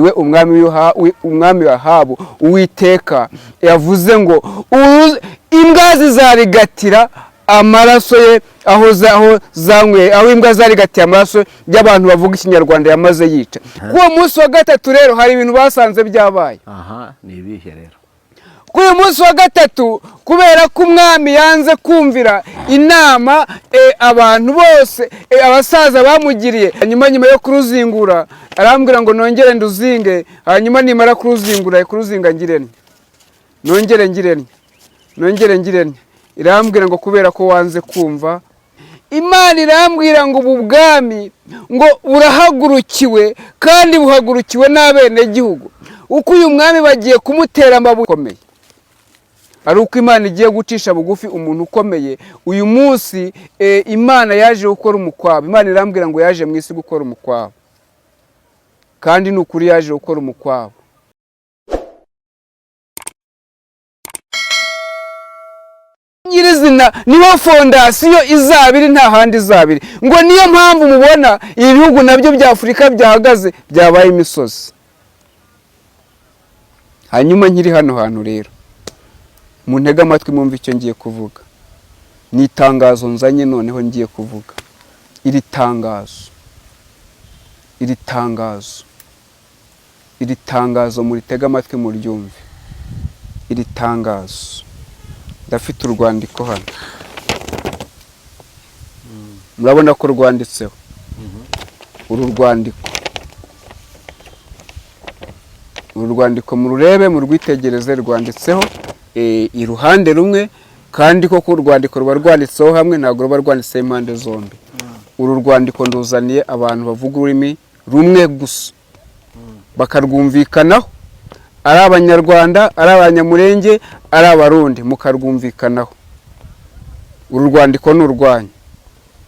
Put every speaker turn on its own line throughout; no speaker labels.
we umwami Ahabu Uwiteka yavuze ngo imbwa zizarigatira amaraso ye aho zanyweye, aho imbwa zarigatiye amaraso y'abantu bavuga ikinyarwanda yamaze yica. Kuwo munsi wa gatatu rero hari ibintu basanze byabaye.
Ni ibihe rero?
Kuwo munsi wa gatatu kubera ko umwami yanze kumvira inama abantu bose abasaza bamugiriye, nyuma yo kuruzingura arambwira ngo nongere nduzinge, hanyuma nimara kuruzinga ngirene nongere ngirene. Irambwira ngo kubera ko wanze kumva, Imana irambwira ngo ubu bwami ngo burahagurukiwe kandi buhagurukiwe n'abene gihugu, uko uyu mwami bagiye kumutera amabuye akomeye. Ari uko Imana igiye gucisha bugufi umuntu ukomeye. Uyu munsi Imana yaje gukora umukwabo. Imana irambwira ngo yaje mu isi gukora umukwabo, kandi n'ukuri yaje gukora umukwabo. Nyirizina niho fondasiyo izabiri, nta handi izabiri. Ngo niyo mpamvu mubona ibihugu nabyo bya Afurika byahagaze, byabaye imisozi. Hanyuma nkiri hano hantu rero, muntega amatwi mwumva icyo ngiye kuvuga. Ni itangazo nzanye noneho ngiye kuvuga. Iri tangazo muritega amatwi muryumve. Iri tangazo ndafite urwandiko hano, murabona ko rwanditseho. Uru rwandiko mururebe, murwitegereze, rwanditseho iruhande rumwe, kandi koko urwandiko ruba rwanditseho hamwe, ntabwo ruba rwanditseho impande zombi. Uru rwandiko nduzaniye abantu bavuga ururimi rumwe gusa, bakarwumvikanaho, ari Abanyarwanda, ari Abanyamurenge, ari Abarundi, mukarwumvikanaho. Uru rwandiko ni urwanyu.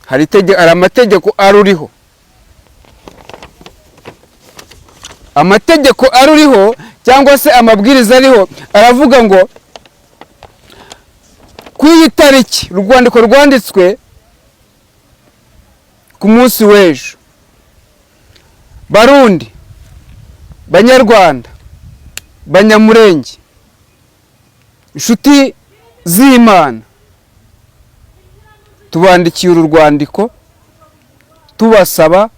Hari amategeko aruriho. Amategeko aruriho cyangwa se amabwiriza ariho aravuga ngo ku iyi tariki urwandiko rwanditswe ku munsi w'ejo, Barundi, Banyarwanda, Banyamurenge, inshuti z'Imana, tubandikiye uru rwandiko tubasaba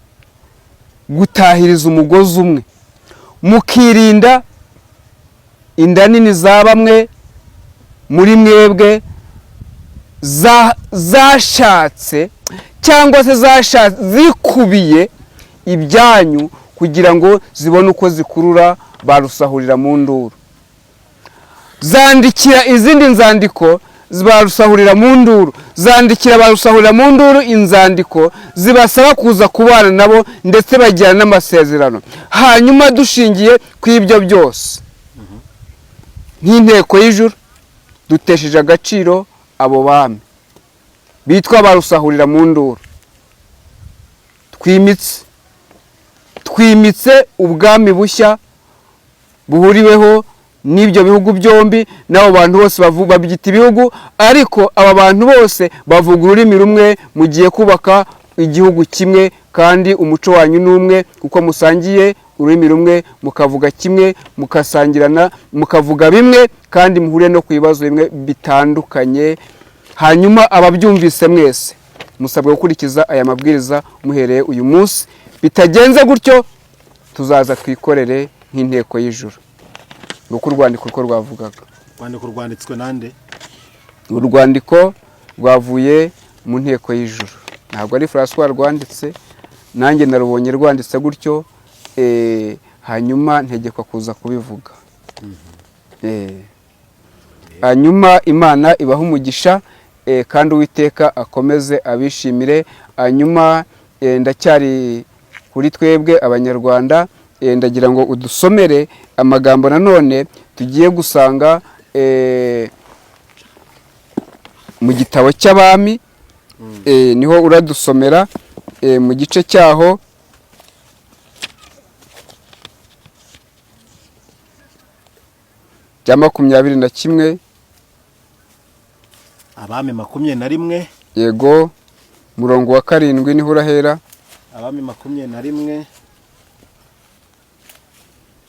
gutahiriza umugozi umwe, mukirinda inda nini za bamwe muri mwebwe zashatse cyangwa se zikubiye ibyanyu kugira ngo zibone uko zikurura barusahurira mu nduru. Zandikira izindi nzandiko barusahurira mu nduru, zandikira barusahurira mu nduru inzandiko zibasaba kuza kubana nabo ndetse bagirana n'amasezerano. Hanyuma dushingiye ku ibyo byose, nk'inteko y'ijuru dutesheje agaciro abo bami bitwa barusahurira mu nduru. Twimitse ubwami bushya buhuriweho n'ibyo bihugu byombi, n'abo bantu bose babyita ibihugu, ariko aba bantu bose bavuga ururimi rumwe. Mugiye kubaka igihugu kimwe kandi umuco wanyu ni umwe, kuko musangiye ururimi rumwe, mukavuga kimwe, mukasangirana, mukavuga bimwe, kandi muhure no ku bibazo bimwe bitandukanye. Hanyuma ababyumvise mwese musabwe gukurikiza aya mabwiriza muhereye uyu munsi. Bitagenze gutyo tuzaza twikorere nk'inteko y'ijuru. Nuko urwandiko uko rwavugaga.
Urwandiko rwanditswe nande?
Urwandiko rwavuye mu nteko y'ijuru, ntabwo ari François rwanditse, nanjye narubonye rwanditse gutyo, hanyuma ntegekwa kuza kubivuga. Hanyuma Imana ibaha umugisha, kandi Uwiteka akomeze abishimire. Hanyuma ndacyari kuri twebwe Abanyarwanda, ndagira ngo udusomere amagambo nanone tugiye gusanga mu gitabo cy'Abami. Niho uradusomera mu gice cyaho cya 21.
Abami 21.
Yego, murongo wa 7 niho urahera.
Abami 21.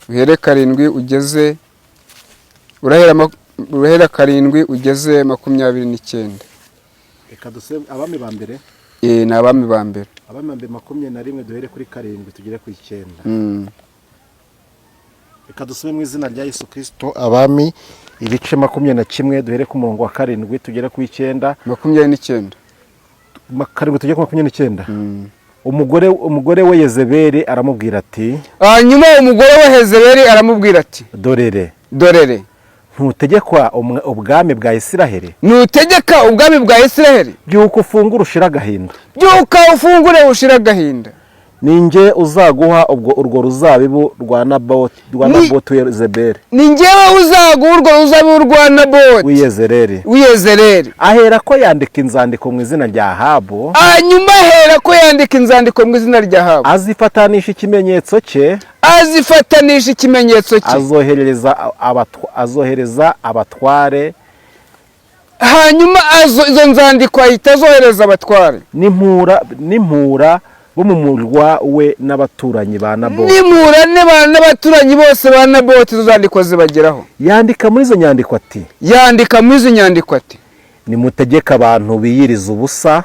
uhere karindwi ugeze urahera karindwi ugeze 29.
reka duse abami ba mbere.
Ni abami ba mbere.
Abami ba mbere 21 duhere kuri karindwi tugere ku 9. Reka dusube mu izina rya Yesu Kristo. Abami ibice 21 duhere ku murongo wa karindwi tugere ku 9.
29.
Karindwi tugere ku 29. Umugore we Yezebeli aramubwira ati,
hanyuma umugore we Yezebeli aramubwira ati, dorere
ntutegekwa ubwami bwa Isiraheli,
nutegeka ubwami bwa Isiraheli,
byuko ufungura ushira agahinda,
byuka ufungure ushira agahinda,
ninjye uzaguha urwo ruzabibu rwa Naboti Yezebeli,
ninjyewe uzaguha urwo ruzabibu rwa Naboti Yezebeli. Ahera
ko yandika inzandiko mu izina rya Ahabu,
hanyuma ahera ko yandika inzandiko mu izina rya Ahabu,
azifatanisha ikimenyetso cye, azohereza abatware,
hanyuma izo nzandiko ahita azohereza abatware
n'impura bo mu murwa we n'abaturanyi ba Naboti,
n'abaturanyi bose ba Naboti zandiko zibageraho.
Yandika muri izo nyandiko ati, nimutegeka abantu biyiriza ubusa,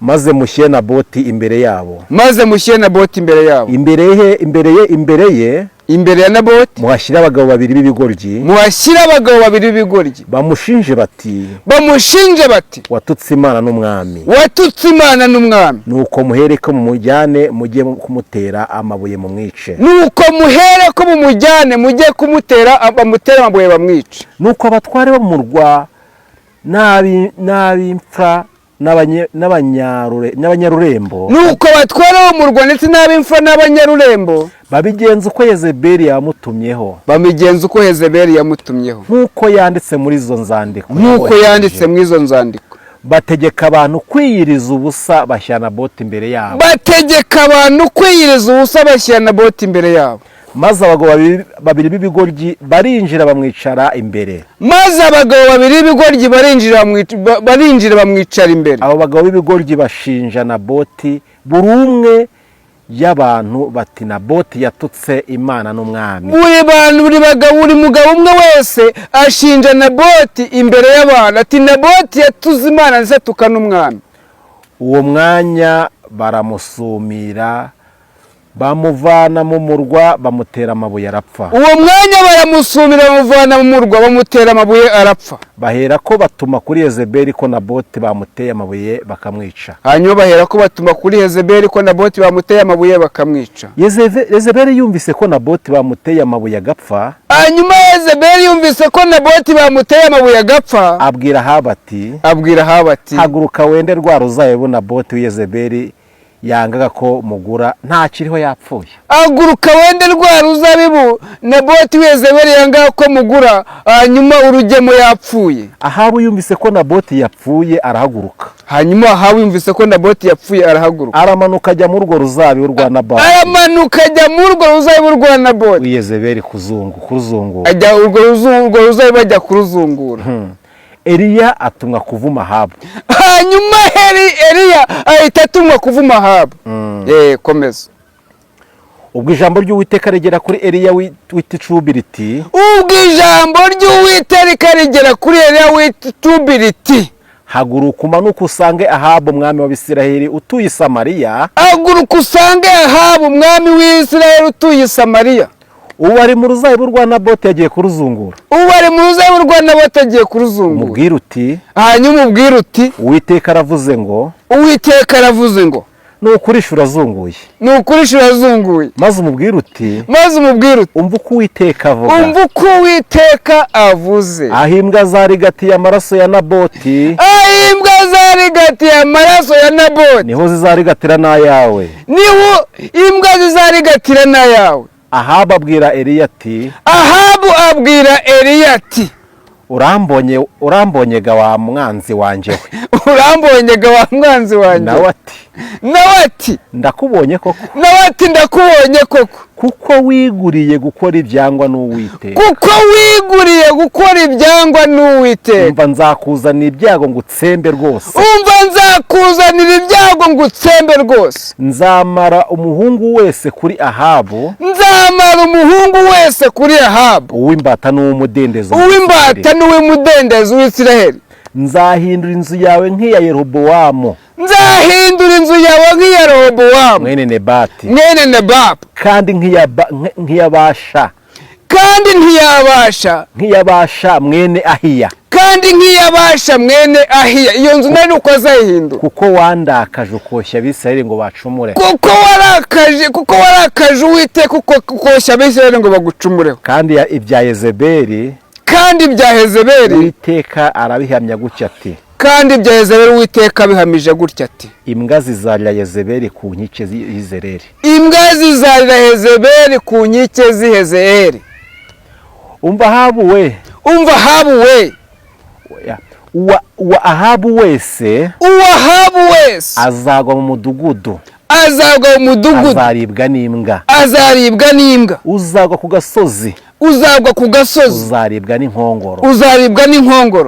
maze mushyire Naboti imbere yabo,
imbere ya Naboti
muhashyira abagabo babiri b'ibigoryi, bamushinje bati, watutse Imana n'umwami, nuko muhereko mumujyane mujye kumutera amabuye mumwice,
bamutera amabuye bamwice.
Nuko abatware bo mu murwa n'ab'imfra n'abanyarurembo,
nuko batware bo mu rwa ndetse n'ab'imfra n'abanyarurembo
babigenza uko Yezebeli yamutumyeho, nk'uko yanditse muri izo nzandiko, bategeka abantu kwiyiriza ubusa bashyira Naboti imbere yabo, maze abagabo babiri b'ibigoryi barinjira bamwicara imbere, abo bagabo b'ibigoryi bashinja Naboti buri umwe y'abantu bati, Naboti yatutse Imana n'umwami.
Buri mugabo umwe wese ashinja Naboti imbere y'abantu ati, Naboti yatuze Imana ndetse atuka n'umwami.
Uwo mwanya baramusumira, bamuvana mu murwa, bamutera amabuye arapfa. Bahera ko batuma kuri Yezebeli ko Naboti bamuteye amabuye bakamwica. Yezebeli yumvise ko Naboti bamuteye amabuye agapfa, abwira Ahabu ati, haguruka wende rwa ruzabibu Naboti w'Yezebeli yangaga ko mugura ntakiriho yapfuye. Ahabu yumvise ko Naboti yapfuye arahaguruka, aramanuka ajya muri urwo ruzabibu rwa Naboti w'Yezebeli kuruzungura. Eliya atumwa kuvuma Ahabu,
hanyuma Eliya ahita atumwa kuvuma Ahabu. Komeza.
Ubwo ijambo ry'Uwiteka rigera kuri Eliya w'Iticubi riti, haguruka umanuka usange Ahabu umwami w'Abisiraheli utuye i Samariya. Ubu ari mu ruzabibu rwa Naboti yagiye kuruzungura. Umubwire uti, Uwiteka aravuze ngo, nukurisha urazunguye. Maze umubwire uti, umva uko Uwiteka avuze. Aho imbwa zarigatiye amaraso ya Naboti, niho zizarigatira n'ayawe. Ahabu abwira Eliya ati, urambonye ga wa mwanzi wanjye we. Nawe ati,
nawe ati
ndakubonye koko,
nawe ati ndakubonye koko,
kuko wiguriye gukora ibyangwa n'Uwiteka,
kuko wiguriye gukora ibyangwa n'Uwiteka.
umva nzakuzanira ibyago ngo utsembe rwose,
umva nzakuzanira ibyago ngo utsembe rwose.
nzamara umuhungu wese kuri Ahabu,
nzamara umuhungu wese kuri Ahabu,
uw'imbata n'uw'umudendezo,
uw'imbata n'uw'umudendezo w'Isiraheli.
nzahindura inzu yawe nk'iya Yerobowamu,
nzahindura inzu yawe nk'iya Rehobowamu
mwene Nebati,
mwene Nebati,
kandi nk'iyabasha,
kandi
nk'iyabasha mwene Ahiya,
kandi nk'iyabasha mwene Ahiya. Iyo nzu nayo uko azayihindura,
kuko wandakaje ukoshya Abisirayeli ngo bacumure,
kuko warakaje Uwiteka ukoshya Abisirayeli ngo bagucumureho.
kandi ibya Yezebeli,
kandi ibya Yezebeli
Uwiteka arabihamya gutya ati,
kandi ibya Yezebeli Uwiteka bihamije gutya ati,
imbwa zizarira Yezebeli ku nkike z'Yezereli,
imbwa zizarira Yezebeli ku nkike z'Yezereli.
umva Ahabu we,
umva Ahabu we,
uwa Ahabu wese azagwa mu mudugudu,
azagwa mu mudugudu,
azaribwa n'imbwa,
uzagwa ku gasozi,
uzaribwa n'inkongoro,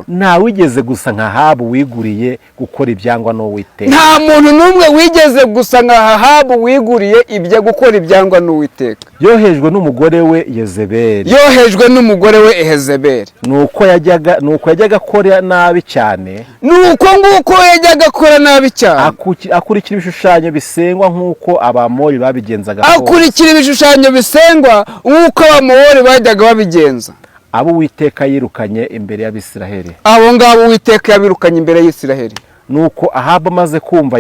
nta
wigeze gusa nka Ahabu wiguriye gukora ibyangwa n'Uwiteka,
nta muntu n'umwe wigeze gusa nka Ahabu wiguriye ibyo gukora ibyangwa n'Uwiteka.
yohejwe n'umugore we Yezebeli, nuko yajyaga akora nabi cyane, akurikira ibishushanyo bisengwa nk'uko Abamori babigenzaga,
bajyaga babigenza.
abo Uwiteka yirukanye imbere y'Abisiraheli,
abo ngabo Uwiteka yabirukanye imbere y'Isiraheli.
nuko Ahabu amaze kumva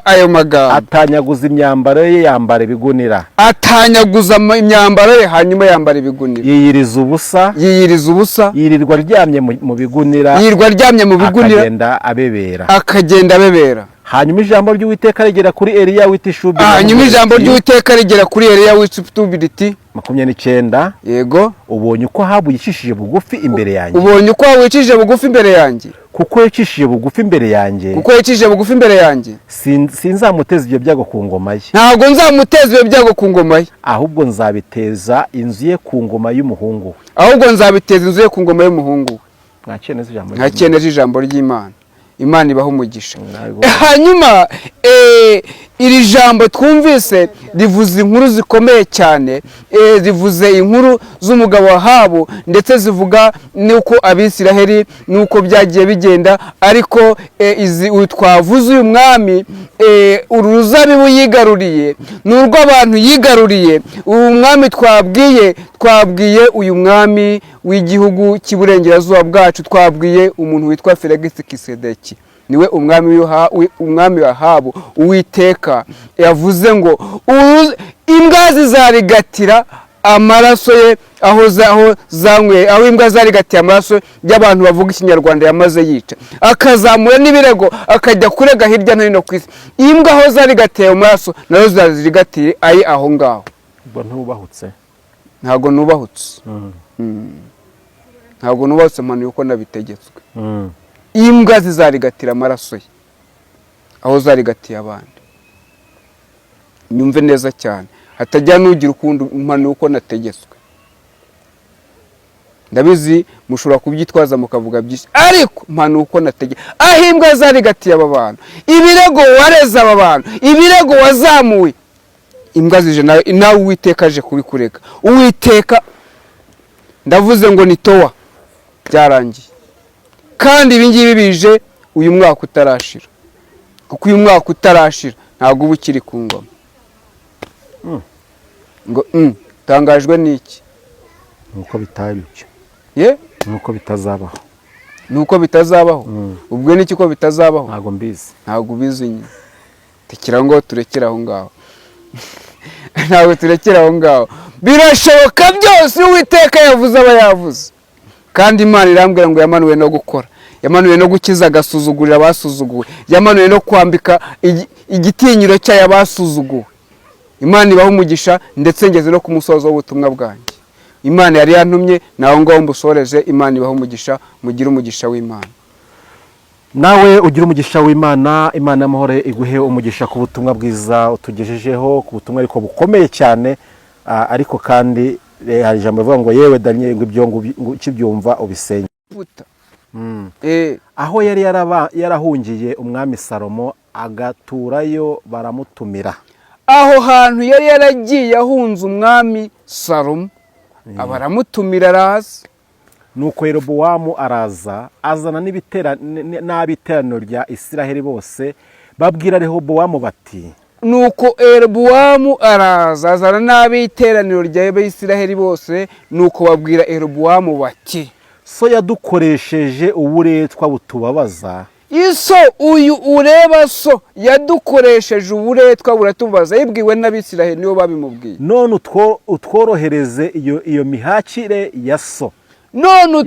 ayo magambo, atanyaguza imyambaro ye yambara ibigunira,
hanyuma yambara ibigunira,
yiyiriza ubusa, yirirwa aryamye mu bigunira,
akagenda abebera.
hanyuma ijambo ry'Uwiteka rigera kuri Eliya w'itishubi, 29,
yego,
ubonye uko Ahabu yicishije bugufi imbere yanjye, kuko yicishije bugufi imbere yanjye, sinzamuteza ibyo byago ku ngoma ye,
ntabwo nzamuteza ibyo byago ku ngoma ye,
ahubwo nzabiteza inzu ye ku ngoma y'umuhungu we, mwakeneje ijambo
ry'Imana. Imana ibaho umugisha. Hanyuma iri jambo twumvise rivuze inkuru zikomeye cyane, zivuze inkuru z'umugabo wa Ahabu, ndetse zivuga nuko Abisiraheli nuko byagiye bigenda. Ariko twavuze uyu mwami, uru ruzabibu yigaruriye n'urwo abantu yigaruriye. Uyu mwami twabwiye uyu mwami w'igihugu cy'iburengerazuba bwacu, twabwiye umuntu witwa Felix Kisedeki, niwe umwami wa Ahabu. Uwiteka yavuze ngo imbwa zizarigatira amaraso ye aho zanyweye, aho imbwa zarigatiye amaraso y'abantu bavuga ikinyarwanda yamaze yica, akazamura n'ibirego akajya kurega hirya no hino ku isi. Imbwa aho zarigatiye amaraso nazo zazirigatiye aho ngaho. Ntabwo nubahutse, mpanuye uko nabitegetswe. Imbwa zizarigatira amaraso ye aho zarigatiye abandi. Nyumve neza cyane, hatajya nugira ukundi mpanuye uko nategetswe. Ndabizi mushobora kubyitwaza mukavuga byinshi, ariko mpanuye uko nategetswe. Aho imbwa zarigatiye aba bantu, ibirego wareze aba bantu, ibirego wazamuye, imbwa zije nawe Uwiteka aje kubikurega. Uwiteka ndavuze ngo ni towa, byarangiye. Kandi ibi ngibi bije uyu mwaka utarashira, kuko uyu mwaka utarashira ntabwo uba ukiri ku ngoma. Ngo tangajwe n'iki?
Nuko bitabyo, nuko bitazabaho, ubwo n'iki ko bitazabaho? Ntabwo ubizi nyine. Tekera ngo turekere aho ngaho. Ntabwo turekera aho ngaho. Birashoboka byose Uwiteka yavuze aba yavuze. Kandi Imana irambwira ngo yamanuwe no gukora, yamanuwe no gukiza agasuzugurira abasuzuguwe, yamanuwe no kwambika igitinyiro cy'abasuzuguwe. Imana ibaho umugisha, ndetse ngeze no ku musozo w'ubutumwa bwanjye. Imana yari yantumye naho ngaho mbusoreje. Imana ibaho umugisha, mugire umugisha w'Imana. nawe ugira umugisha w'Imana. Imana y'amahoro iguhe umugisha ku butumwa bwiza utugejejeho, ku butumwa ariko bukomeye cyane, ariko kandi hari ijambo rivuga ngo yewe Daniel ngo ibyo ukibyumva ubisenye. Aho yari yarahungiye umwami Salomo agaturayo baramutumira.
Aho hantu yari yaragiye ahunze umwami Salomo baramutumira araza.
Nuko Yerobowamu araza azana n'ab'iteraniro rya Isiraheli bose babwira Rehobowamu bati.
Nuko Yerobowamu araza azana n'ab'iteraniro rya Isiraheli bose, nuko babwira Yerobowamu bati.
So yadukoresheje uburetwa butubabaza.
Iso uyu ureba so yadukoresheje uburetwa buratubaza, yibwiwe n'Abisiraheli nibo babimubwiye.
None utworohereze iyo mihakire ya so.
None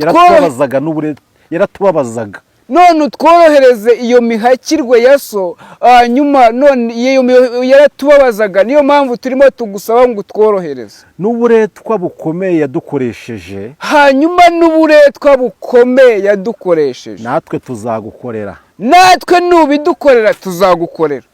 yaratubabazaga.
None utworohereze iyo mihakirwe ya so, hanyuma none iyo yaratubabazaga, niyo mpamvu turimo tugusaba ngo utworohereze.
N'uburetwa bukomeye yadukoresheje.
Hanyuma n'uburetwa bukomeye yadukoresheje.
Natwe tuzagukorera.
Natwe nubidukorera tuzagukorera.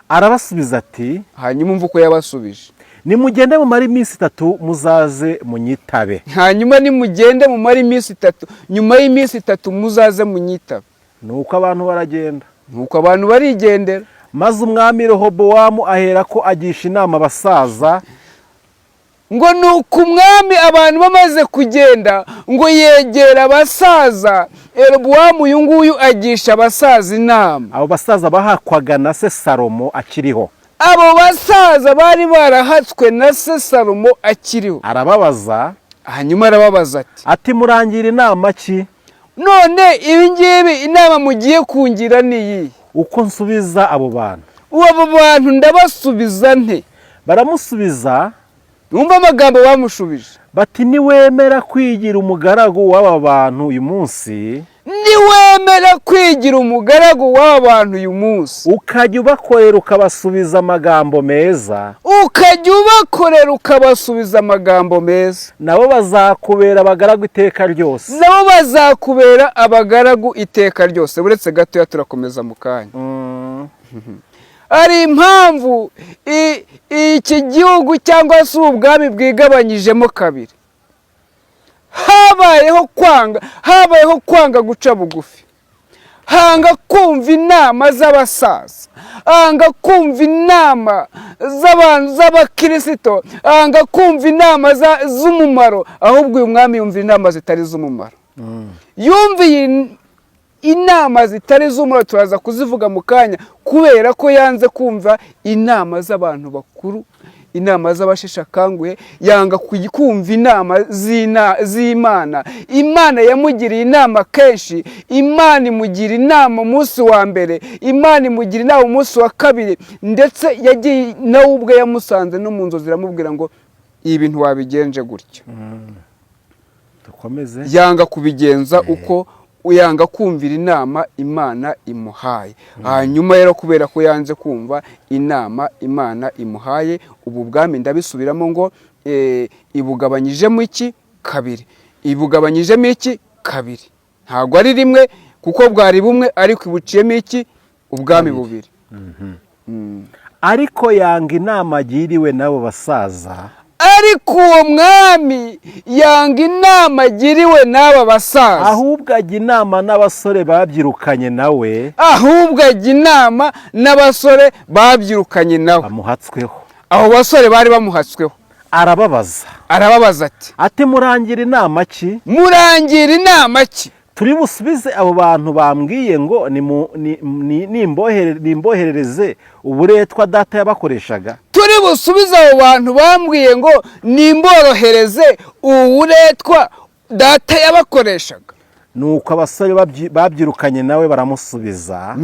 Arabasubiza ati.
Hanyuma umva uko yabasubije.
Nimugende mumara iminsi 3 muzaze munyitabe.
Hanyuma nimugende mumara iminsi 3, nyuma y'iminsi 3 muzaze munyitabe.
Nuko abantu baragenda.
Nuko abantu barigendera.
Maze umwami Rehobowamu ahera ko agisha inama abasaza.
Ngo nuko umwami abantu bamaze kugenda, ngo yegera abasaza. Yerobowamu uyu nguyu agisha abasaza inama.
Abo basaza bahakwaga na se Salomo akiriho.
Abo basaza bari barahatswe na se Salomo akiriho.
Arababaza.
Hanyuma arababaza
ati murangira inama ki?
None ibingibi inama mugiye kungira niyi?
Uko nsubiza abo bantu.
Abo bantu ndabasubiza nte?
Baramusubiza.
Numva amagambo bamushubije.
Bati niwemera kwigira umugaragu w'aba bantu uyu munsi.
Niwemera kwigira umugaragu w'aba bantu uyu munsi.
Ukajya ubakorera ukabasubiza amagambo meza.
Ukajya ubakorera ukabasubiza amagambo meza.
Nabo bazakubera abagaragu iteka ryose.
Nabo bazakubera abagaragu iteka ryose. Buretse gato turakomeza mu kanya. Ari impamvu iki gihugu cyangwa se ubwami bwigabanyijemo kabiri. Habayeho kwanga guca bugufi. Hanga kumva inama z'abasaza. Hanga kumva inama z'abakristo. Hanga kumva inama z'umumaro. Ahubwo uyu mwami yumva inama zitari z'umumaro. Yumviye inama zitari z'umumaro, turaza kuzivuga mu kanya, kubera ko yanze kumva inama z'abantu bakuru, inama z'abasheshakanguhe, yanga kumva inama z'Imana. Imana yamugiriye inama kenshi. Imana imugira inama umunsi wa mbere, Imana imugira inama umunsi wa kabiri, ndetse yagiye nawe ubwe yamusanze no mu nzozi iramubwira ngo ibintu wabigenje gutya.
Dukomeze.
Yanga kubigenza uko uyanga kumvira inama Imana imuhaye. Hanyuma rero kubera ko yanze kumva inama Imana imuhaye, ubu bwami ndabisubiramo ngo ibugabanyijemo iki? Kabiri. Ibugabanyijemo iki? Kabiri. Ntabwo ari rimwe kuko bwari bumwe, ariko ibuciyemo iki? Ubwami bubiri.
Ariko yanga inama agiriwe n'abo basaza.
Ariko uwo mwami yanga inama agiriwe n'aba basaza.
Ahubwo ajya inama n'abasore babyirukanye nawe.
Ahubwo ajya inama n'abasore babyirukanye nawe.
Bamuhatsweho.
Abo basore bari bamuhatsweho.
Arababaza ati murangira inama ki?
Murangira inama ki?
Turi busubize abo bantu bambwiye ngo nimboherereze uburetwa data yabakoreshaga.
Turi busubize abo bantu bambwiye ngo nimborohereze uburetwa data yabakoreshaga.
Nuko abasore babyirukanye nawe baramusubiza.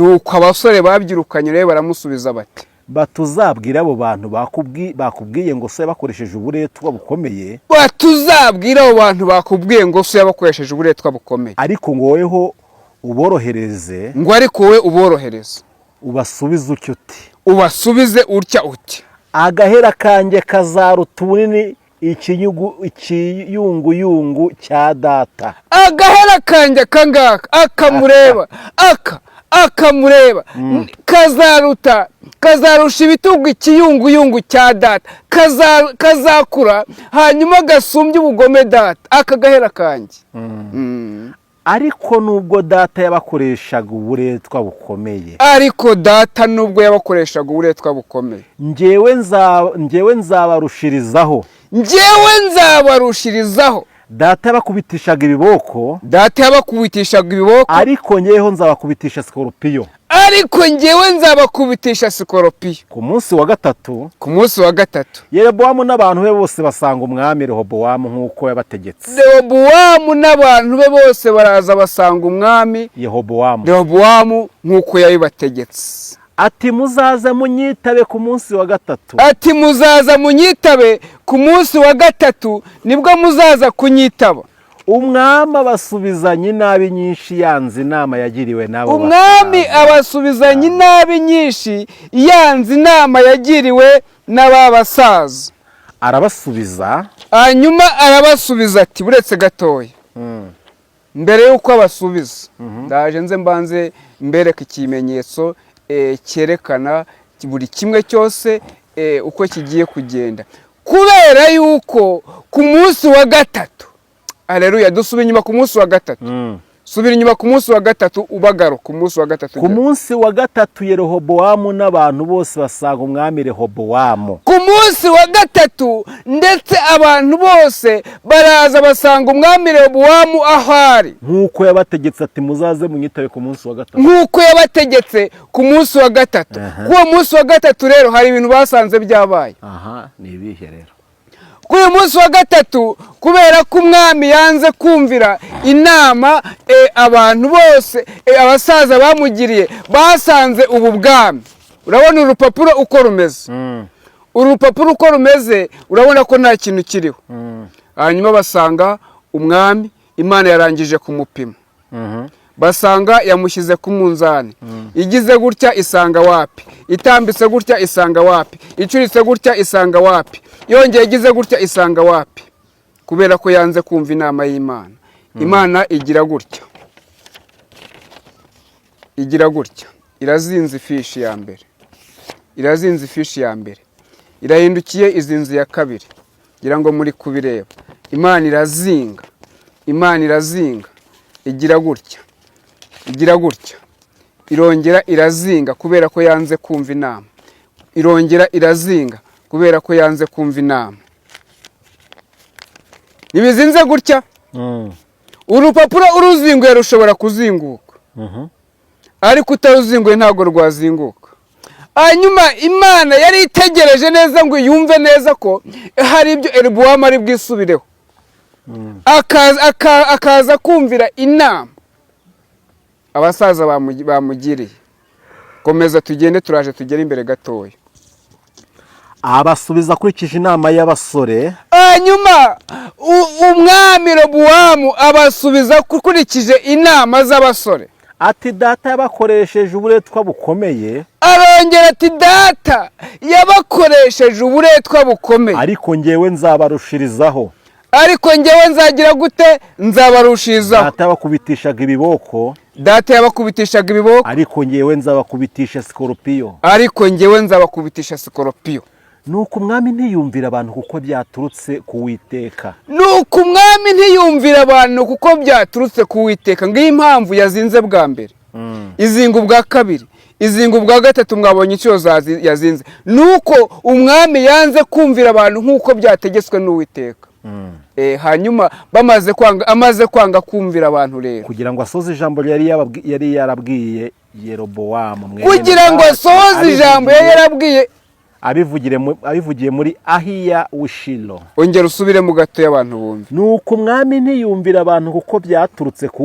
Bati batuzabwira abo bantu bakubwiye ngo so yabakoresheje uburetwa bukomeye.
Batuzabwira abo bantu bakubwiye ngo so yabakoresheje uburetwa bukomeye.
Ariko ngo weho uborohereze.
Ngo ariko we uborohereze.
Ubasubize utyo uti.
Ubasubize utya uti.
Agahera kanjye kazaruta ubunini ikiyunguyungu cya data.
agahera kanjye akangaka akamureba akamureba kazarusha ibitugu ikiyunguyungu cya data, kazakura hanyuma gasumbye ubugome data, aka gahera kanjye.
Ariko nubwo data yabakoreshaga uburetwa bukomeye, njyewe nzabarushirizaho. Data yabakubitishaga ibiboko, ariko njyewe nzabakubitisha sikoropiyo. Ku munsi wa gatatu, Yerobowamu n'abantu be bose basanga umwami Rehobowamu nk'uko yabategetse. baraza basanga umwami Rehobowamu nk'uko yabibategetse. Ati muzaza munyitabe ku munsi wa gatatu. Nibwo muzaza kunyitaba. Umwami abasubizanye inabi nyinshi yanze inama yagiriwe n'aba basaza. Hanyuma arabasubiza ati buretse gatoya. Mbere yuko abasubiza, ndaje nze mbanze mbereka ikimenyetso cyerekana buri kimwe cyose uko kigiye kugenda. Kubera yuko ku munsi wa gatatu, aleluya, dusubira inyuma ku munsi wa gatatu. Subira inyuma ku munsi wa gatatu ubagaro ku munsi wa gatatu. Ku munsi wa gatatu Yerobowamu n'abantu bose basanga umwami Rehobowamu. Ku munsi wa gatatu ndetse abantu bose baraza basanga umwami Rehobowamu ahari. Nk'uko yabategetse ati muzaze munyitabe ku munsi wa gatatu. Kuwo munsi wa gatatu rero hari ibintu basanze byabaye. Ni ibihe rero? Kuri uyu munsi wa gatatu, kubera ko umwami yanze kumvira inama abantu bose abasaza bamugiriye, basanze ubu bwami. Urabona urupapuro uko rumeze, urabona ko nta kintu kiriho. Hanyuma basanga umwami Imana yarangije kumupima. Basanga yamushyize ku munzani. Igize gutya isanga wapi, itambitse gutya isanga wapi, icuritse gutya isanga wapi, yongeye igize gutya isanga wapi. Kubera ko yanze kumva inama y'Imana. Imana igira gutya, irazinze ifishi ya mbere, irahindukiye izinze ya kabiri. Ngira ngo muri kubireba, Imana irazinga, igira gutya, irongera irazinga kubera ko yanze kumva inama, irongera irazinga kubera ko yanze kumva inama. Nibizinze gutya, urupapuro uruzinguye rushobora kuzinguka, ariko utaruzinguye ntabwo rwazinguka. Hanyuma Imana yari itegereje neza ngo yumve neza ko hari ibyo Rehobowamu ari bwisubireho, akaza kumvira inama abasaza bamugiriye. Komeza tugende, turaje tugere imbere gatoya. Abasubiza akurikije inama y'abasore. Hanyuma umwami Rehobowamu abasubiza akurikije inama z'abasore. Ati data yabakoresheje uburetwa bukomeye. Arongera ati data yabakoresheje uburetwa bukomeye, ariko njyewe nzabarushirizaho. Nzagira gute? Nzabarushirizaho. Data yabakubitishaga ibiboko, ariko njyewe nzabakubitisha sikoropiyo. Nuko umwami ntiyumvira abantu kuko byaturutse ku Uwiteka. Ngiyo impamvu yazinze bwa mbere, izinga ubwa kabiri, izinga ubwa gatatu. Mwabonye icyo yazinze. Nuko umwami yanze kumvira abantu nk'uko byategetswe n'Uwiteka. Hanyuma amaze kwanga kumvira abantu rero, kugira ngo asoze ijambo yari yarabwiye Yerobowamu, abivugiye muri Ahiya w'Ishilo. Ongera usubire mu gato y'abantu bumve. Nuko umwami ntiyumvira abantu kuko byaturutse ku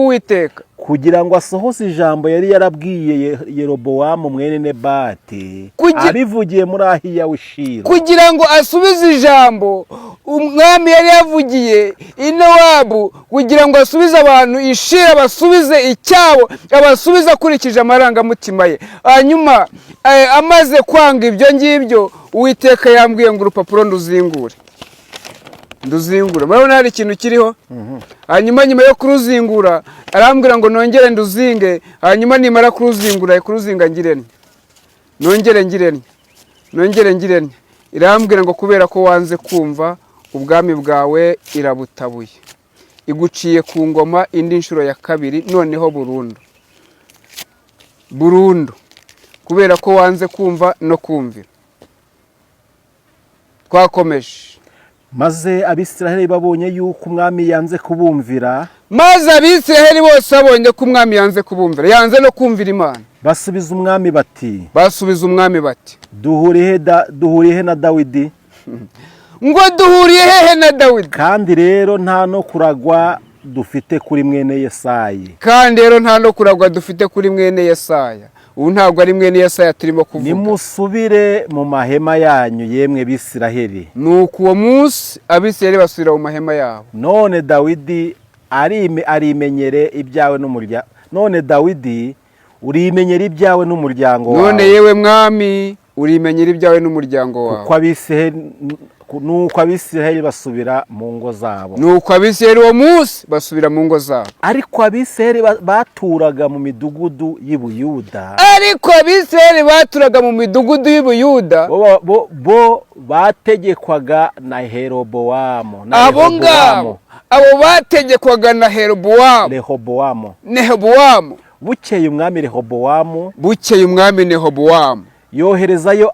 Uwiteka. kugira ngo asohoze ijambo yari yarabwiye Yerobowamu mwene Nebati abivugiye muri Ahiya w'Ishilo,
kugira ngo asubize ijambo umwami yari yavugiye Inowabu, kugira ngo asubize abantu Ishilo, abasubize icyabo, abasubize akurikije amarangamutima ye. Hanyuma amaze kwanga ibyo ngibyo, Uwiteka yambwiye ngo urupapuro nduzingure. Murabona hari ikintu kiriho? Hanyuma nyuma yo kuruzingura arambwira ngo nongere nduzinge. Hanyuma nimara kuruzinga ngirene, nongere ngirene. Irambwira ngo kubera ko wanze kumva, ubwami bwawe irabutabuye, iguciye ku ngoma indi nshuro ya kabiri, noneho burundu, kubera ko wanze kumva no kumvira. Twakomeje.
Maze Abisiraheli babonye yuko umwami yanze kubumvira,
maze Abisiraheli bose babonye ko umwami yanze kubumvira, yanze no kumvira Imana,
basubiza umwami bati, duhuriye he na Dawidi?
ngo duhuriye hehe na Dawidi?
Kandi rero nta no kuragwa dufite kuri mwene Yesaya. Ubu ntabwo ari mwene Yesaya turimo kuvuga. Nimusubire mu mahema yanyu yemwe Bisiraheli.
Nuko uwo munsi Abisiraheli basubira mu mahema yabo.
None Dawidi arimenyere ibyawe n'umuryango. None Dawidi urimenyera ibyawe n'umuryango wawe.
None yewe mwami urimenyera ibyawe n'umuryango wawe.
Nuko Abisiraheli basubira mu ngo zabo.
Nuko Abisiraheli uwo munsi basubira mu ngo zabo.
Ariko Abisiraheli baturaga mu midugudu y'Ubuyuda. Bo bategekwaga na Yerobowamu.
Abo bategekwaga na Rehobowamu.
Bukeye umwami
Rehobowamu
yoherezayo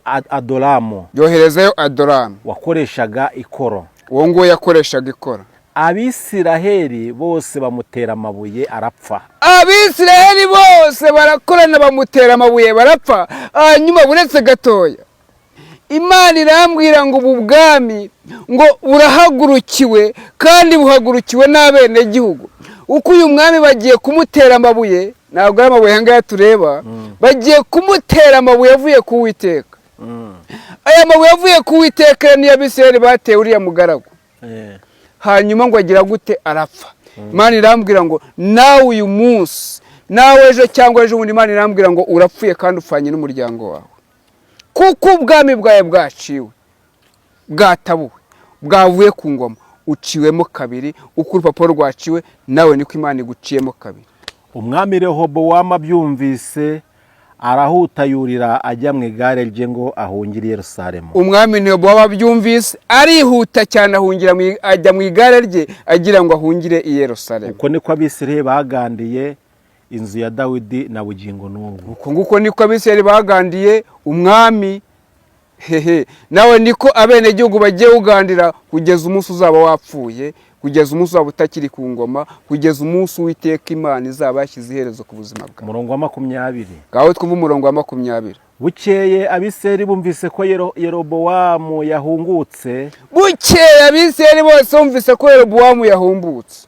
Adoramu wakoreshaga ikoro.
Uwo nguwo yakoreshaga ikoro.
Abisiraheli bose bamutera amabuye arapfa.
Abisiraheli bose barakorana bamutera amabuye barapfa. Hanyuma buretse gatoya, Imana irambwira ngo ubu bwami ngo burahagurukiwe, kandi buhagurukiwe n'abene gihugu. Uko uyu mwami bagiye kumutera amabuye, ntabwo ari amabuye hanga tureba, bagiye kumutera amabuye avuye ku Uwiteka. Aya mabuye avuye ku Uwiteka ni Abisiraheli bateye uriya mugaragu. Hanyuma ngo agira gute? Arapfa. Imana irambwira ngo nawe uyu munsi, nawe ejo cyangwa ejo bundi, Imana irambwira ngo urapfuye kandi upfanye n'umuryango wawe, kuko ubwami bwawe bwaciwe, bwatabuwe, bwavuye ku ngoma, uciwemo kabiri. Uko urupapuro rwaciwe, nawe niko Imana iguciyemo kabiri.
Umwami Rehobowamu abyumvise arahuta yurira ajya mu igare rye ngo ahungire i Yerusalemu.
Umwami Rehobowamu abyumvise arihuta cyane ajya mu igare rye agira ngo ahungire i Yerusalemu.
Uko niko Abisiraheli bagandiye inzu ya Dawidi na bugingo n'ubu.
Uko niko Abisiraheli bagandiye umwami. Nawe niko abene gihugu bagiye ugandira kugeza umunsi uzaba wapfuye, kugeza umunsi uzaba utakiri ku ngoma, kugeza umunsi Uwiteka Imana izaba yashyize iherezo ku buzima bwawe.
Umurongo wa 20.
Ngaho twumva umurongo wa 20.
Bukeye Abisiraheli bumvise ko Yerobowamu yahungutse.
Bukeye Abisiraheli bose bumvise ko Yerobowamu yahumbutse,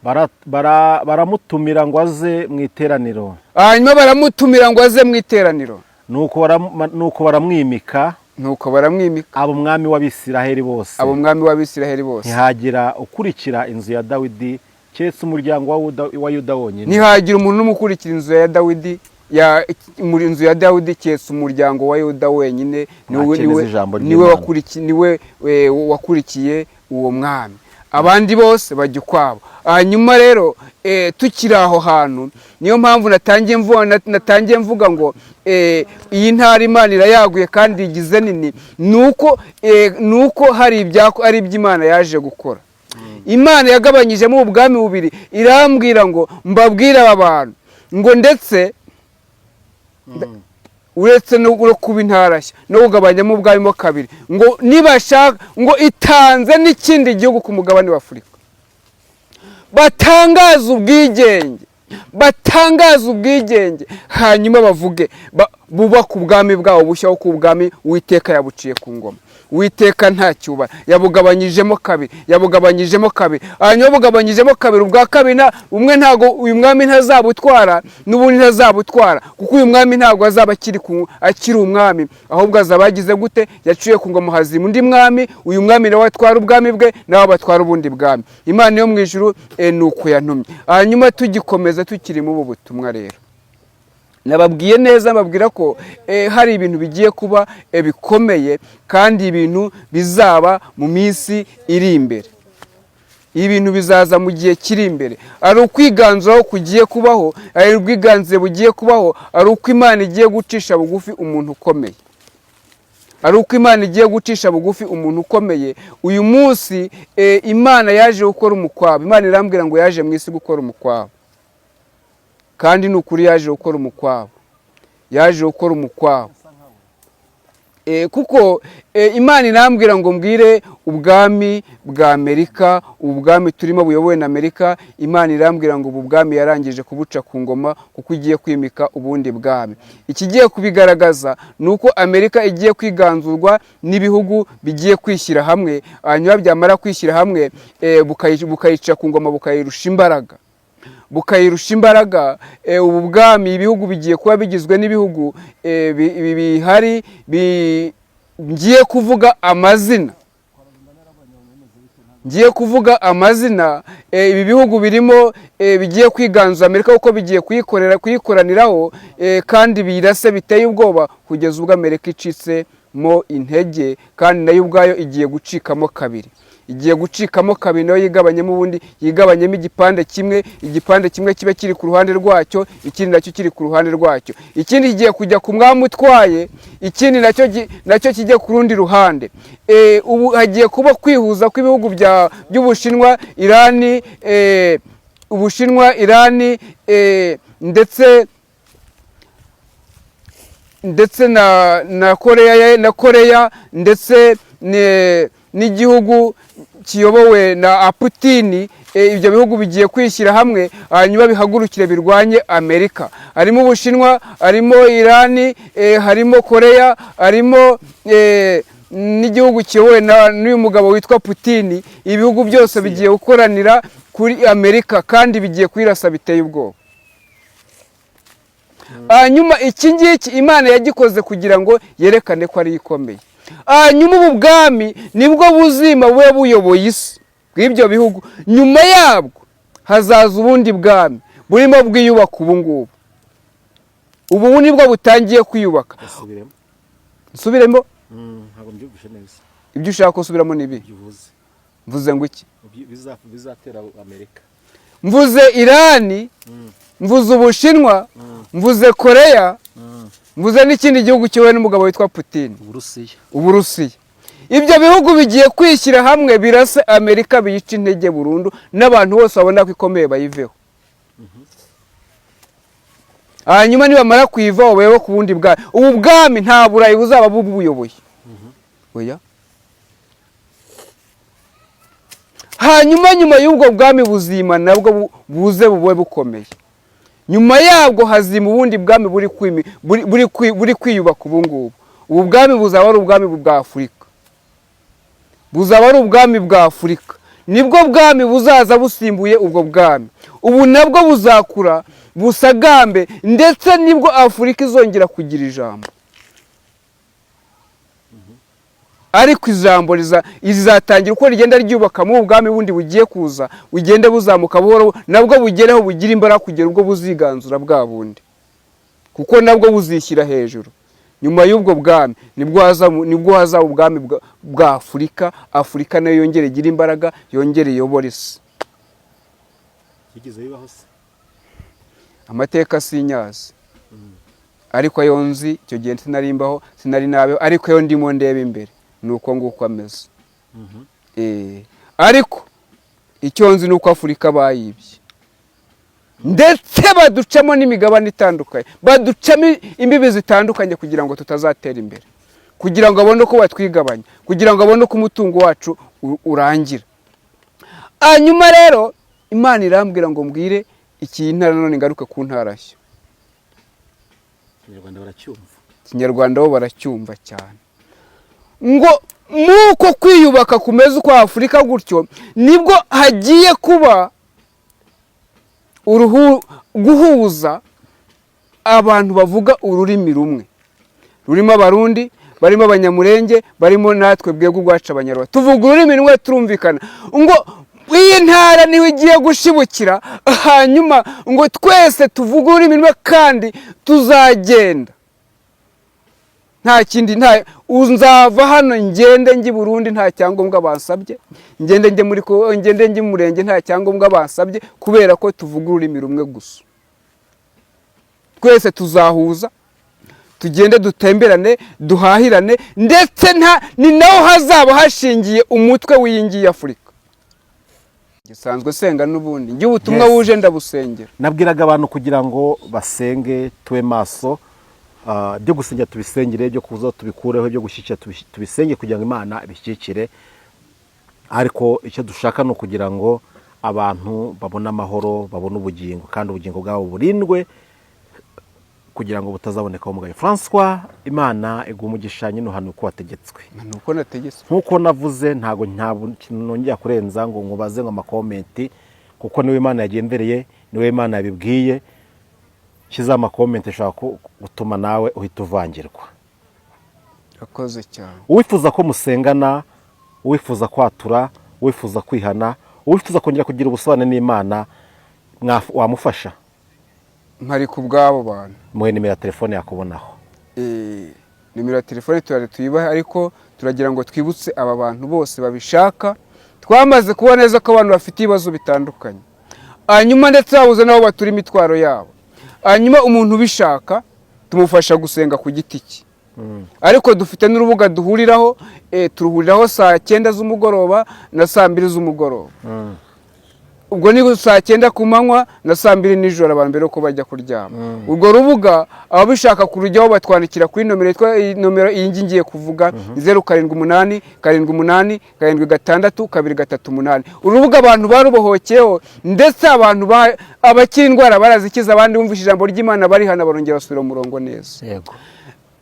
baramutumira ngo aze mu iteraniro.
Hanyuma baramutumira ngo aze mu iteraniro.
Nuko baramwimika.
Abo
mwami w'Abisiraheli bose.
Ntihagira
ukurikira inzu ya Dawidi keretse umuryango wa Yuda wonyine.
Ntihagira umuntu n'umukurikira inzu ya Dawidi, inzu ya Dawidi keretse umuryango wa Yuda wenyine. Niwe wakurikiye uwo mwami. Abandi bose bajya ukwabo. Hanyuma rero tukiri aho hantu, niyo mpamvu natangiye mvuga ngo iyi ntara Imana irayaguye kandi igize nini, nuko hari iby'Imana yaje gukora. Imana yagabanyijemo ubwami bubiri, irambwira ngo mbabwire aba bantu ngo ndetse uretse no kuba intarashya no kugabanyamo ubwami mo kabiri, ngo nibashaka ngo itanze n'ikindi gihugu ku mugabane wa Afurika, batangaza ubwigenge, hanyuma bavuge bubaka ubwami bwabo bushya, kuko ubwami Uwiteka yabuciye ku ngoma. Uwiteka ntacyubara, yabugabanyijemo kabiri, hanyuma bugabanyijemo kabiri, ubwa kabiri umwe ntago uyu mwami ntazabutwara, n'ubundi ntazabutwara, kuko uyu mwami ntago azaba akiri umwami, ahubwo azaba yagize gute, yaciye ku ngoma hazima undi mwami, uyu mwami nawe atwara ubwami bwe, nawe batwara ubundi bwami. Imana yo mu ijuru ni uko yantumye. Hanyuma tugikomeza tukiri mu butumwa rero, nababwiye neza, mbabwira ko hari ibintu bigiye kuba bikomeye, kandi ibintu bizaba mu minsi iri imbere. Ibintu bizaza mu gihe kiri imbere, ari ukwiganzuraho kugiye kubaho, ari ubwiganze bugiye kubaho, ari uko Imana igiye gucisha bugufi umuntu ukomeye, ari uko Imana igiye gucisha bugufi umuntu ukomeye. Uyu munsi Imana yaje gukora umukwabo. Imana irambwira ngo yaje mu isi gukora umukwabo, kandi ni ukuri yaje gukora umukwabo, yaje gukora umukwabo. Kuko Imana irambwira ngo mbwire ubwami bwa Amerika, ubu bwami turimo buyobowe na Amerika, Imana irambwira ngo ubu bwami yarangije kubuca ku ngoma, kuko igiye kwimika ubundi bwami. Ikigiye kubigaragaza ni uko Amerika igiye kwiganzurwa n'ibihugu bigiye kwishyira hamwe, hanyuma byamara kwishyira hamwe bukayica ku ngoma, bukayirusha imbaraga. Ubu bwami ibihugu bigiye kuba bigizwe n'ibihugu bihari, ngiye kuvuga amazina. Ibi bihugu birimo bigiye kwiganza Amerika, kuko bigiye kuyikoraniraho, kandi birase biteye ubwoba, kugeza ubwo Amerika icitsemo intege, kandi nayo ubwayo igiye gucikamo kabiri. Nayo yigabanyemo ubundi, yigabanyemo igipande kimwe kiba kiri ku ruhande rwacyo, ikindi nacyo kiri ku ruhande rwacyo, ikindi kigiye kujya ku mwami utwaye, ikindi nacyo kijya ku rundi ruhande. Ubu hagiye kuba kwihuza kw'ibihugu by'Ubushinwa, Irani, ndetse na Koreya, ndetse n'igihugu kiyobowe na Putin. Ibyo bihugu bigiye kwishyira hamwe, hanyuma bihagurukire birwanye Amerika. Harimo Ubushinwa, harimo Irani, harimo Koreya, harimo n'igihugu kiyobowe n'uyu mugabo witwa Putin. Ibihugu byose bigiye gukoranira kuri Amerika, kandi bigiye kwirasa biteye ubwoba. Hanyuma iki ngiki Imana yagikoze kugira ngo yerekane ko ari ikomeye. Hanyuma ubu bwami nibwo buzima bube buyoboye isi bw'ibyo bihugu. Nyuma yabwo hazaza ubundi bwami burimo bwiyubaka ubu ngubu. Ubu nibwo butangiye kwiyubaka. Nsubiremo?
Ntabwo mbyumvishe neza.
Ibyo ushaka gusubiramo ni ibi? Mvuze ngo iki?
Bizatera Amerika.
Mvuze Irani, mvuze Ubushinwa, mvuze Koreya, mvuze n'ikindi gihugu kiyobowe n'umugabo witwa Putin, Uburusiya. Ibyo bihugu bigiye kwishyira hamwe birase Amerika, biyica intege burundu, n'abantu bose babona ko ikomeye bayiveho. Hanyuma nibamara kuyivaho bayobe ku bundi bwami. Ubu bwami nta Burayi buzaba bubuyoboye. Oya. Hanyuma nyuma y'ubwo bwami buzima nabwo buze bube bukomeye. Nyuma yabwo hazima ubundi bwami buri kwiyubaka ubu ngubu. Ubu bwami buzaba ari ubwami bwa Afurika. Buzaba ari ubwami bwa Afurika. Nibwo bwami buzaza busimbuye ubwo bwami. Ubu nabwo buzakura, busagambe, ndetse nibwo Afurika izongera kugira ijambo. Ariko ijambo rizatangira uko rigenda ryubaka mu bwami bundi bugiye kuza, ugende buzamuka buhoro, nabwo bugereho bugira imbaraga kugera ubwo buziganzura bwa bundi, kuko nabwo buzishyira hejuru. Nyuma y'ubwo bwami nibwo hazaba ubwami bwa Afurika. Afurika nayo yongere igira imbaraga, yongere iyobore isi.
Yigeze bibaho se?
Amateka sinyazi, ariko ayo nzi icyo gihe sinarimbaho, sinari nabeho, ariko ayo ndimo ndeba imbere nuko nguko ameze. Ariko icyo nzi nuko Afurika bayibye, ndetse baducamo n'imigabane itandukanye, baducamo imbibi zitandukanye kugira ngo tutazatera imbere, kugira ngo babone ko batwigabanya, kugira ngo babone ko umutungo wacu urangira. Hanyuma rero Imana irambwira ngo mbwire iki ntara none ngaruka ku ntarashyo.
Kinyarwanda baracyumva.
Kinyarwanda bo baracyumva cyane. Ngo muko kwiyubaka kumeze uko Afurika gutyo nibwo hagiye kuba guhuza abantu bavuga ururimi rumwe, rurimo Abarundi, barimo Abanyamurenge, barimo natwe bwego rwacu Abanyarwanda, tuvuga ururimi rumwe turumvikana, ngo iyi ntara niho igiye gushibukira, hanyuma ngo twese tuvuge ururimi rumwe kandi tuzagenda nta kindi, nzava hano ngende njye Burundi nta cyangombwa bansabye, ngende njye Murenge nta cyangombwa bansabye, kubera ko tuvuga ururimi rumwe gusa. Twese tuzahuza, tugende dutemberane, duhahirane, ndetse ni naho hazaba hashingiye umutwe w'iyingiye Afurika. Gisanzwe senga n'ubundi njye ubutumwa wuje ndabusengera.
Nabwiraga abantu kugira ngo basenge, tube maso, byo gusengera tubisengere, byo kuza tubikureho, byo gushyikira tubisenge kugira ngo Imana ibishyikire. Ariko icyo dushaka no kugira ngo abantu babone amahoro, babone ubugingo, kandi ubugingo bwabo burindwe kugira ngo butazaboneka umugayo. François, Imana igumugisha nyine hano uko wategetswe.
Nuko nategetswe.
Nkuko navuze ntago nongera kurenza ngo ngubaze ngo amakomenti, kuko niwe Imana yagendereye, niwe Imana yabibwiye. Kiza amakomenti ashaka gutuma nawe uhita uvangirwa.
Akoze cyane.
Uwifuza ko musengana, uwifuza kwatura, uwifuza kwihana, uwifuza kongera kugira ubusobanuro n'Imana, wamufasha.
Mpari ku bwabo bantu.
Muhe nimero ya telefone yakubonaho.
Nimero ya telefone tuyibahe, ariko turagira ngo twibutse aba bantu bose babishaka. Twamaze kubona neza ko abantu bafite ibibazo bitandukanye, hanyuma ndetse babuze nabo batura imitwaro yabo. Hanyuma umuntu ubishaka tumufasha gusenga ku giti cye. Ariko dufite n'urubuga duhuriraho, turuhuriraho saa 9 z'umugoroba na saa 2 z'umugoroba. Ubwo ni saa 9 ku manywa na saa 2 nijoro abantu mbere ko bajya kuryama. Ubwo rubuga ababishaka kurujyaho batwandikira kuri nomero iyi ngiye kuvuga 078 78 76 238. Urubuga abantu barubohokeyeho, ndetse abantu abakiri indwara barazikiza, abandi bumvise ijambo ry'Imana bari hana barongera basubira umurongo neza.
Yego.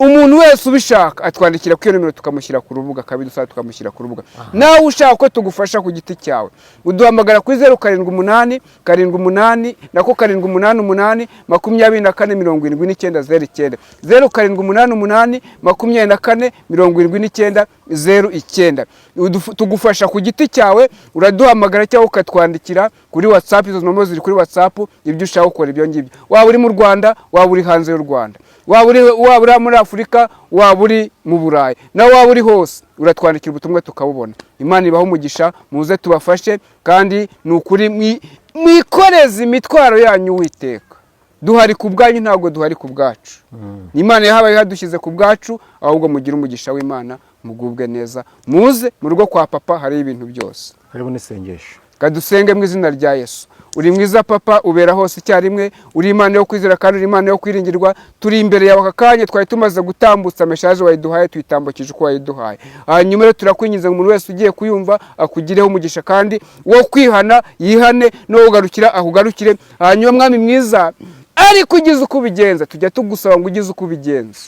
Umuntu wese ubishaka atwandikira kuri nomero tukamushyira ku rubuga, kabiri tukamushyira ku rubuga. Nawe ushaka ko tugufasha ku giti cyawe, uduhamagara kuri 078 78 nako 788 24 79 078 24 79 09. Tugufasha ku giti cyawe, uraduhamagara cyangwa ukatwandikira kuri WhatsApp. Izo nomero ziri kuri WhatsApp, ibyo ushaka gukora ibyo ngibyo, waba uri mu Rwanda, waba uri hanze y'u Rwanda, waba uri muri Afurika, waba uri mu Burayi, nawe waba uri hose, uratwandikira ubutumwa tukabubona. Imana ibaho umugisha, muze tubafashe, kandi nukuri mwikoreze imitwaro yanyu Uwiteka. Duhari ku bwanyu, ntabwo duhari ku bwacu. Imana yahabaye hadushyize ku bwacu, ahubwo mugira umugisha w'Imana, mugubwe neza. Muze mu rugo kwa papa, hari ibintu byose.
Harimo n'isengesho.
Kadusenge mu izina rya Yesu. Uri mwiza papa, ubera hose icyarimwe, uri Imana yo kwizera kandi uri Imana yo kwiringirwa. Turi imbere yawe aka kanya, twari tumaze gutambutsa message wayiduhaye, tuyitambukije uko wayiduhaye. Hanyuma rero turakwinginze ngo umuntu wese ugiye kuyumva akugireho umugisha, kandi wo kwihana yihane, no ugarukira akugarukire. Hanyuma Mwami mwiza, ariko ugize uko ubigenza, tujya tugusaba ngo ugize uko ubigenza.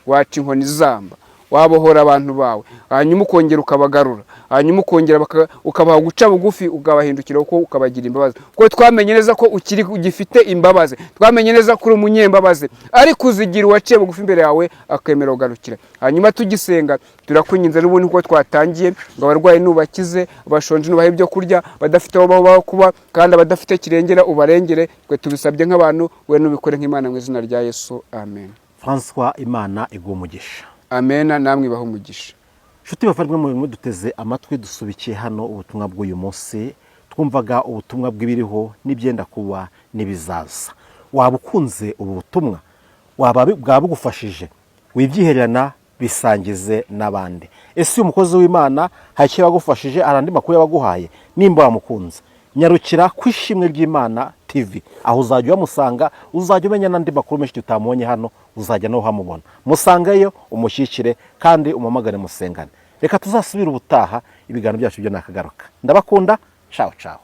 Waca inkoni zamba, wabohora abantu bawe, hanyuma ukongera ukabagarura, hanyuma ukongera ukabaha guca bugufi, ukabahindukira uko ukabagira imbabazi. Kuko twamenye neza ko ugifite imbabazi, twamenye neza ko uri umunyembabazi, ariko uzigira uwaciye bugufi imbere yawe akemera ugarukira. Hanyuma tugisenga turakwinginze n'ubundi uko twatangiye, ngo abarwayi nubakize, abashonje nubahe ibyo kurya, badafite aho baho kuba, kandi abadafite kirengera ubarengere. Twe tubisabye nk'abantu, we nubikore nk'Imana mu izina rya Yesu, amen.
François, Imana igumugisha.
Amen, namwe ibaho umugisha.
Nshuti bavandimwe, mu duteze amatwi dusubikiye hano ubutumwa bw'uyu munsi, twumvaga ubutumwa bw'ibiriho n'ibyenda kuba n'ibizaza. Waba ukunze ubu butumwa, waba bwabugufashije, wibyihererana, bisangize n'abandi. Ese uyu mukozi w'Imana hari icyo yagufashije, arandi makuru yabaguhaye? Nimba wamukunze, nyarukira ku Ishimwe ry'Imana TV, aho uzajya umusanga, uzajya umenya n'andi makuru menshi tutamubonye hano, uzajya no hamubona. Musangayo, umushyikire, kandi umamagane musengane. Reka tuzasubira ubutaha, ibiganiro byacu byo nakagaruka. Ndabakunda, ciao ciao.